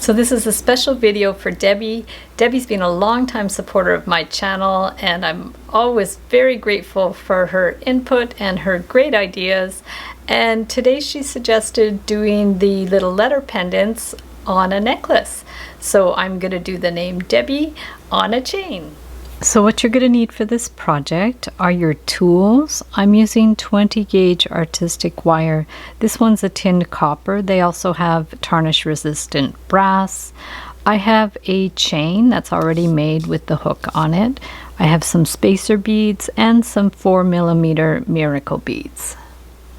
So this is a special video for Debbie. Debbie's been a long-time supporter of my channel, and I'm always very grateful for her input and her great ideas. And today she suggested doing the little letter pendants on a necklace. So I'm going to do the name Debbie on a chain. So what you're going to need for this project are your tools. I'm using 20 gauge artistic wire. This one's a tinned copper. They also have tarnish resistant brass. I have a chain that's already made with the hook on it. I have some spacer beads and some 4mm miracle beads.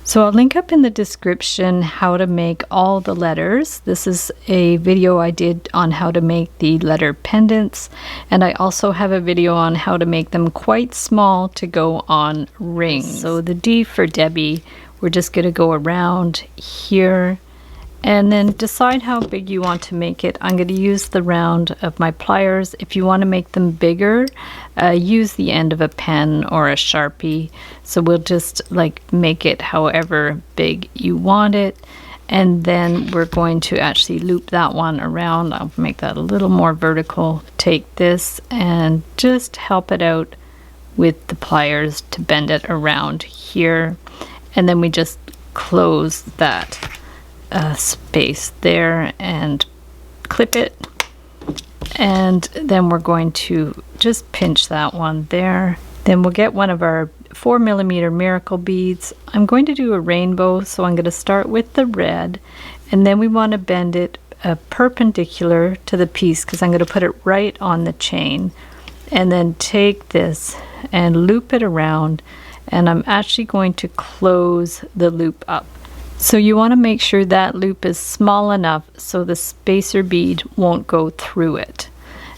So I'll link up in the description how to make all the letters. This is a video I did on how to make the letter pendants, and I also have a video on how to make them quite small to go on rings. So the D for Debbie, we're just going to go around here and then decide how big you want to make it. I'm going to use the round of my pliers. If you want to make them bigger, use the end of a pen or a Sharpie. So we'll just make it however big you want it. And then we're going to actually loop that one around. I'll make that a little more vertical. Take this and just help it out with the pliers to bend it around here. And then we just close that space there and clip it, and then we're going to just pinch that one there. Then we'll get one of our 4mm miracle beads. I'm going to do a rainbow, so I'm going to start with the red, and then we want to bend it perpendicular to the piece because I'm going to put it right on the chain, and then take this and loop it around, and I'm actually going to close the loop up. So you want to make sure that loop is small enough so the spacer bead won't go through it.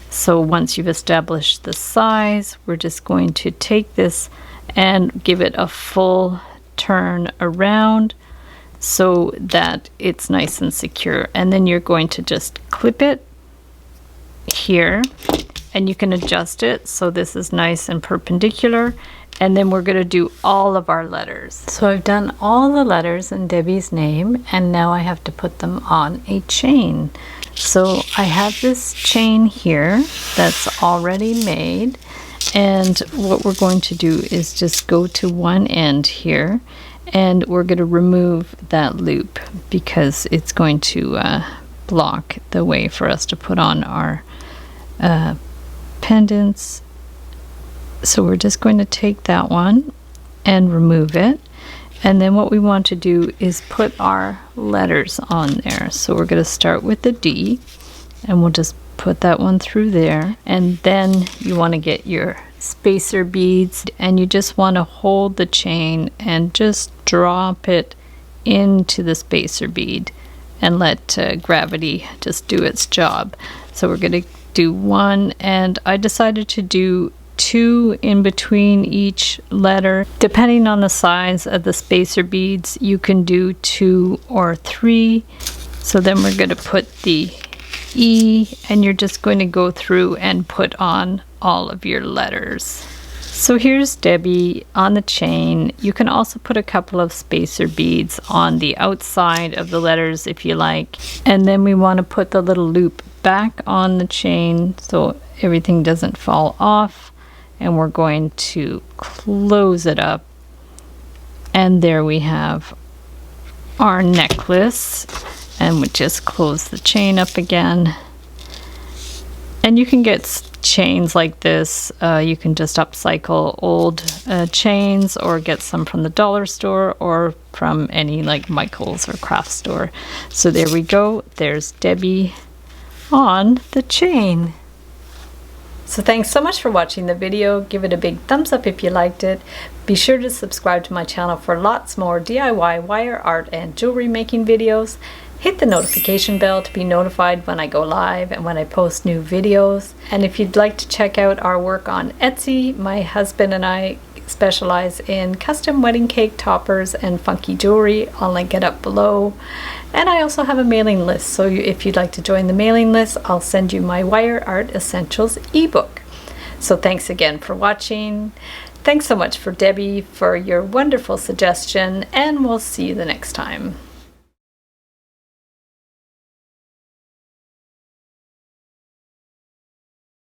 So once you've established the size, we're just going to take this and give it a full turn around so that it's nice and secure. And then you're going to just clip it here, and you can adjust it so this is nice and perpendicular. And then we're going to do all of our letters. So I've done all the letters in Debbie's name, and now I have to put them on a chain. So I have this chain here that's already made, and what we're going to do is just go to one end here, and we're going to remove that loop because it's going to block the way for us to put on our pendants. So we're just going to take that one and remove it, and then what we want to do is put our letters on there. So we're going to start with the D, and we'll just put that one through there, and then you want to get your spacer beads, and you just want to hold the chain and just drop it into the spacer bead and let gravity just do its job. So we're going to do one, and I decided to do 2 in between each letter. Depending on the size of the spacer beads, you can do 2 or 3. So then we're going to put the E, and you're just going to go through and put on all of your letters. So here's Debbie on the chain. You can also put a couple of spacer beads on the outside of the letters if you like. And then we want to put the little loop back on the chain so everything doesn't fall off. And we're going to close it up, and there we have our necklace, and we just close the chain up again. And you can get chains like this. You can just upcycle old chains, or get some from the dollar store or from any like Michael's or craft store. So there we go. There's Debbie on the chain. So thanks so much for watching the video. Give it a big thumbs up if you liked it. Be sure to subscribe to my channel for lots more DIY wire art and jewelry making videos. Hit the notification bell to be notified when I go live and when I post new videos. And if you'd like to check out our work on Etsy, my husband and I specialize in custom wedding cake toppers and funky jewelry. I'll link it up below. And I also have a mailing list, so if you'd like to join the mailing list, I'll send you my Wire Art Essentials ebook. So thanks again for watching. Thanks so much for Debbie for your wonderful suggestion, and we'll see you the next time.